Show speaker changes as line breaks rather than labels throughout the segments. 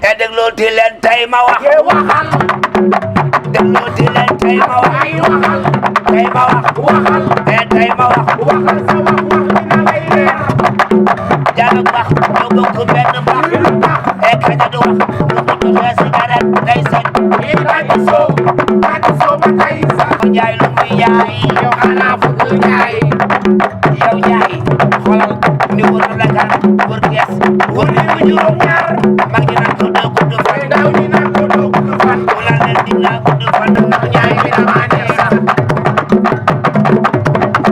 te déglooti leen tey ma wax.
waxal.
déglooti leen tey ma wax.
ay waxal.
tey ma wax.
waxal.
tey ma wax.
waxal sa wax dina lay leer.
jàng wax ñu bokk benn baax. kaña du wax lu mu joxe cigarette day set.
Tati soo ma tey sax.
ko jaay lu muy jaay.
yow xanaa fukk jaay.
yow jaay xoolal ni wër la kan wër gees wër ni mu juróom ñaar mag ñi naan ko doo gudd fan.
ndaw ñi naan ko doo gudd fan.
mu naan leen dig naa gudd fan ndax
ñaay bi dama neex sax.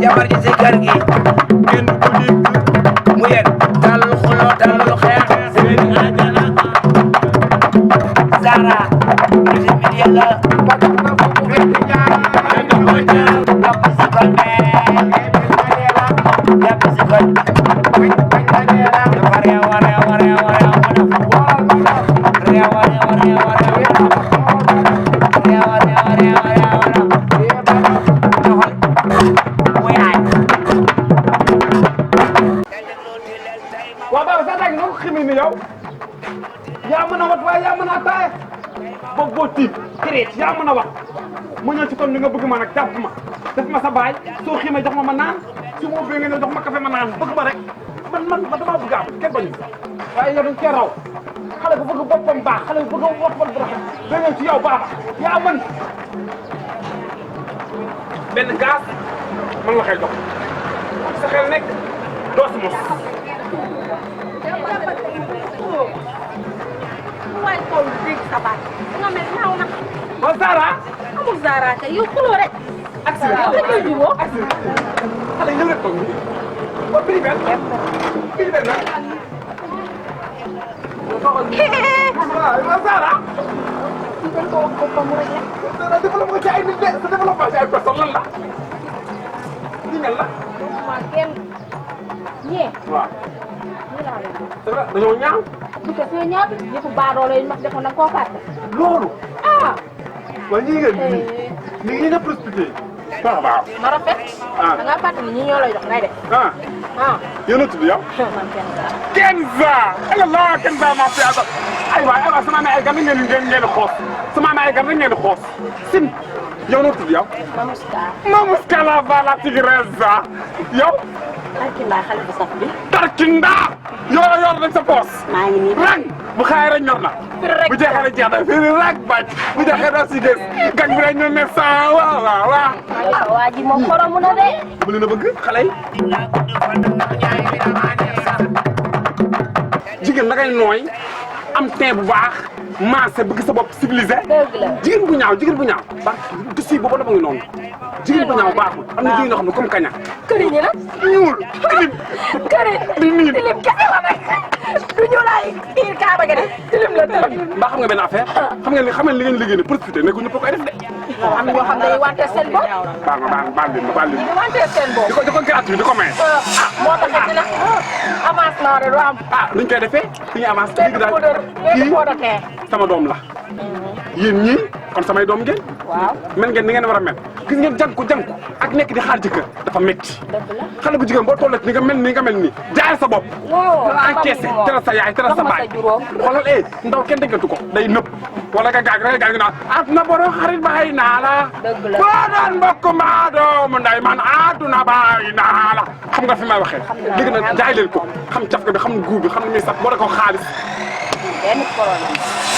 jabar ji si kër gi
kenn du ko dégg.
mu yéen talul xuloo talul xeex.
seen àjjana.
Zara monsieur Midié la
ba tax na fu mu fekk jaar. kenn du ko jaar.
jàpp si koñ bee jàpp si koñ dafa réew a réew a réew a réew a def réew a réew a réew a réew réew a réew a réew a réew a def doxal mu yaay.
waaw Baba sa tànk noonu ximi ni yow yaa mën a wat waaye yaa mën a ataaya boog boo tiit créet yaa mën a wax ma ñëw ci kon li nga bëgg ma nag jàpp ma def ma sa baay soo ximee jox ma naan su ma ubbee nga ñëw jox ma café ma naan bëgg ma rek man damaa bëgg am kenn bañu waaye yow dañ cee raw xale bu bëgg boppam baax xale bu bëgg wax bu rafet da ñëw ci yow Baba yaa mën benn gaz man la koy jox sa xel nekk doo si mos
waaye tool bi dégg sa baat nga mel naaw na
man Zara
amul Zara kay yow xuloo rek
ak si
yow la koy juboo
ak si xale yi ñëw leen toog nii ba bii benn nag waaw man Zara
dañ ko wax boppam rek la
Zara développement ci ay nit de sa développement ci ay personne lan la lii mel la
waa kenn ñee
waaw
ñu laa lay
c'est vrai dañoo ñaaw
du ko see ñaata yëfu baadoola yi mag defoon nag koo fàtte
loolu
ah
waaye ñii ngeen ñi ngi ñëpp respecté waaw
ma rafet da ngaa fàtte ni ñi ñoo lay jox ngay def ah
yéen a tudd yow
man kenn dara
Kenza Allah Kenza ma fi asa aywa sama ay gan ngeen xoos sama ay gan ngeen xoos sim yow noo tudd yow Mamuska la va la tigresse yow
Tarkinda xale bu saf bi
Tarkinda yor dañ sa poos
maa ngi nii
rang bu xaay rek ñor na bu jeexee rek jeex na fii rek bàcc bu jeexee rek si gës gan bi rek ñu ne sa waaw
waa ji moom xoromu na de
bu leen a bëgg xale yi jigéen da ngay nooy am teint bu baax maase bëgg sa bopp civilisé
dëgg la
jigéen bu ñaaw ba dossier boobu dafa ngi noonu jigéen bu ñaaw baaxul am na jigéen ñoo xam ne comme kaña
këriñ ñi nag
ñuul
këriñ
tilim
tilim kese la nag du ñu laay kiir kaaba gi de tilim la tilim
mbaa xam nga benn affaire xam nga li ngeen liggéey ne profité ne ko ñëpp koy def de
am na ñoo xam ne dañuy wanteer seen bopp
baal leen
dañuy wanteer seen bopp
di ko gratuit di ko maye
moo tax dina avancement de du am
luñ koy defee suñu avance
benn poudre benn poudre tee
sama doom la yéen ñii kon samay doom ngeen
waaw
mel ngeen ni ngeen war a mel gis ngeen jànku ak nekk di xaar jëkkër dafa métti
dëgg la
xale bu jigéen boo tollee ni nga mel nii jaay sa bopp la encaissé teral sa yaay teral sa baay xoolal ndaw kenn déggatu ko day nëpp wala nga gaag naan àdduna borom xarit bàyyi naa la boo doon mbokk maa doomu nday man àdduna bàyyi naa la xam nga fi may waxee léegi nag jaay leen ko xam caf bi xam guub bi xam ne muy sax boo da ko xaalis
benn problème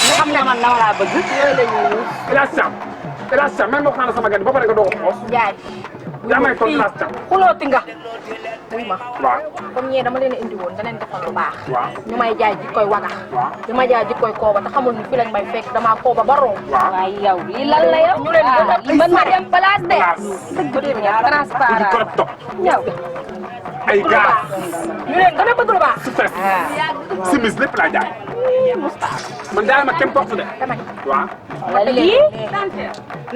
nga xam ne man dama laa bëgg yooyu la ñuy
Elas Thiam même wax naa la sama gan ba pare nga doog a xoos
jaay
yaa may toll Elas Thiam
xulooti nga wuy ma
waaw
comme ñee dama leen a indi woon da leen defoon lu baax
waaw
ñu may jaay jikkoy waga
waaw
ñu may jaay jikkoy kooba te xamul ni fi lañ may fekk damaa kooba ba romb
waaye yow lii lan la yow
ñu leen gën a
mën ma dem place de
dëgg dem ñaar
di
transparent
korop top
ñëw
ay gaz
ñu leen gën a bëgg lu baax
su fees simis lépp laa jaay man jaay ma kenn porte de waaw
lii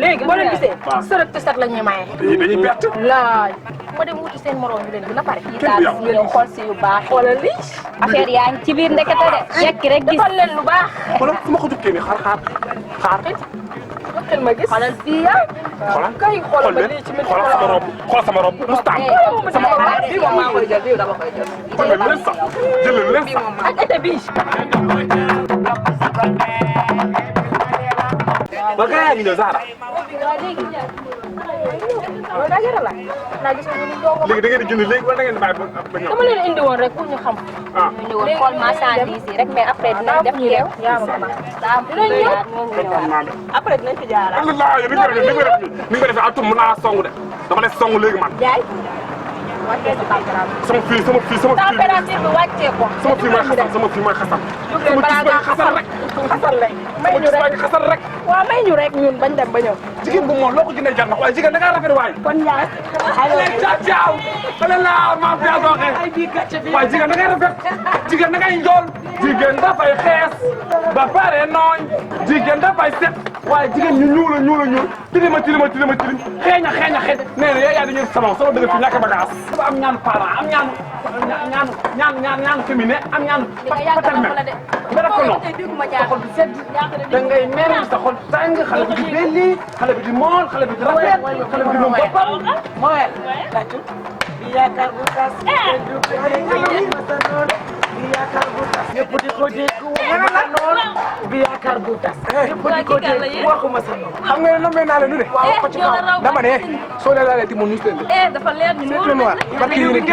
léegi boo leen gisee sërëg ti set la ñuy maye
dañuy perte
laay ma dem wuti seen morom ñu leen gën a pare
kenn du yow
ñëw xool si yu baax
xoolal lii
affaire yaa ngi ci biir ndekete de jekki rek gis
defal leen lu baax
xoolal su ma ko jukkee nii xaar
xel ma gis.
xoolal fii yow.
xoolal
kay xoolal ma
xool
lii ci mën
xoolal sama robe xoolal sama robe mustaam sama
bii moom maa koy jël bii dama koy jël.
xool leen leen sax jëlal leen sax
ak été bii.
ba gaa yaa ngi ñëw Zahra
waaw daa jëral la. naa gis nga ni doo
léegi da ngeen di jënd léegi wala da ngeen di bàyyi ba ñëw
dama leen indi woon rek pour ñu xam.
ah
ñu ñëwoon xool marchandise yi rek mais après dinañ def yeew.
yaa ma ko baax.
dinañ ñëw.
kontaan naa de
après dinañ fi jaaraat.
Allah yow ni nga ko defee ni nga ko defee atum mën naa songu de dama lay songu léegi man
Jaay. wàccee sa température.
sama fii
température bi wàccee ko.
sama fii mooy xasan sama fii mooy xasan sama gis bañ xasan rek
xasal lañ. may
sama
ñu
gis
rek
bañ xasan rek
waaw may ñu rek ñun bañ dem ba ñëw.
jigéen bu moom loo ko jëndee jar na waaye jigéen da ngaa rafet waay
kon ñaar.
ale caaw ale laa maa fi yaa sooxe
ay bii gàcce bi.
waaye jigéen da ngay rafet jigéen da ngay njool jigéen dafay xees ba pare nooñ jigéen dafay set waaye jigéen ñu ñuul a ñuul a ñuul tilima xeeña nee na yaa dañuy salon sama dëgg fi ñàkk bagage dafa am ñaanu parent am ñaanu féminin am ñaanu paternel nga def ko noonu sa xol bi sedd da ngay mer sa xol tàng xale bi di belli xale bi di mool xale bi di rafet xale bi di moom boppam
mooy tàccu bi yaakaar bu tas ñëpp di ko dégg waxuma sa noonu bi yaakaar bu tas ñëpp di ko dégg waxuma sa noonu
xam nga ne nommé naa leen lu ne.
waaw ko ci kaw.
dama ne soo leen laalee ti mu nuyu leen.
dafa leer ñu
c'est noir parce que yéen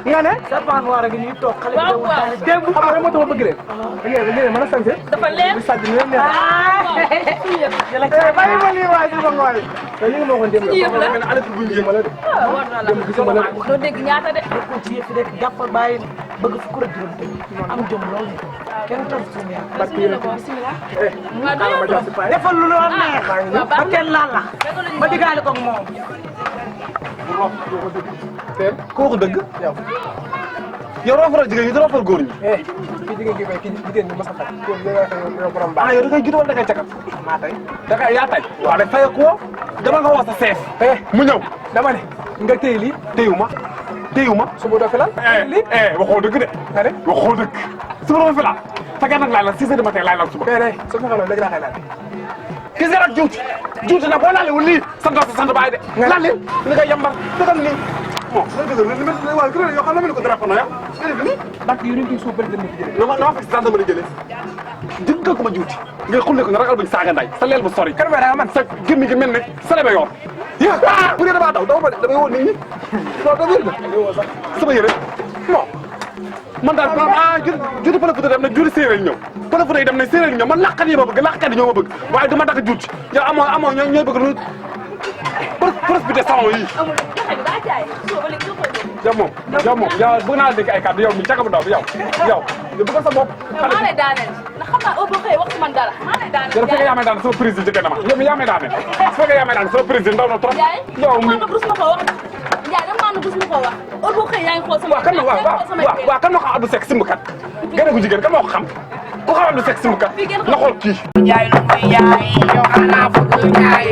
nga ne.
serpent noir a ngi nii toog xale bi
waaw
dawul daal
waaw.
démb
xam nga moo tax ma bëgg leen. ngeen mën a sant.
dafa leer.
di sàcc ni leen neex. bàyyi ma lii waay si ma ngooy. te li nga ma waxoon démb
Suñu yëf la.
la. ale bu ñu jéem a la de.
war na la
démb gisuma la de.
doo dégg ñaata de.
ko ci yëf rek jàpp bàyyi bëgg fukk rek juróom am jom loolu kenn toog suñu yaay.
parce que yéen
waaw
a ma jox si paay.
defal lu la neex ba kenn laal la ba digaale ko ak moom.
koo ko dëgg
yow.
yow roofal jigéen ñi di roofal góor ñi
kii jigéen gi bay kii jigéen ñi mos a fay. kii yow borom baax.
ah yow da ngay judd wala da ngay cagat
maa tey.
da ngay yaa tay waaw de fay ko dama nga woo sa seef mu ñëw
dama ne nga téye lii
téyu ma
suba doo fi lan. lii
waxoo dëgg de
nga ne.
waxoo dëgg suba dama fi laal fekkee nag laay la 6 heures du matin laay laal suba
su ma xamee léegi laa xay laal.
gis nga nag juuti nag boo laalee wul lii sant sa sant baay de laal leen ni nga yambar dëggal nii bon waaw gën a yoo xam ne ko dara ko noyam nii
ndax yu ñu suuf bëri dama fi jëlee.
na ma fekk si gendarmerie jëlee dëggal ko ma juuti ngay xulle ko nga ragal bañ saaga nday sa leel bu sori
kan may da nga man.
sa gémmi gi mel ne sale ba yor bu dee damaa daw dama damay woon nit ñi non da wér na sama yére non man daal juuti pël futa dem na juuti séeréer ñëw pël futa yi dem na séeréer ñëw man laqkat yi ma bëgg laqkat yi ñoo ma bëgg waaye du ma dagg juuti yow amoo ñooy bëgg lu profité salon yi yow moom yow bëgg naa dégg ay kàddu yow mi caga bu ndaw bi yow bëgg sa bopp
maa lay daaneel ndax xam naa boo xëyee wax ci man dara maa lay daaneel.
yow su fekkee yaa may daan sama président jëkkee dama yow mi yaa may daane su fekkee yaa may daan sama président ndaw na trop yow mi
rus ma ko wax Ndiaye dama maa rus ma ko wax heure boo xëyee yaa ngi xool sama
waaw kan ma waaw kan ma xam Abdou Seck simbukat gën a gu jigéen kan ma ko xam ku xam Abdou Seck simbukat na xool kii
Njaay lu muy yaay yow xanaa bëgg njaay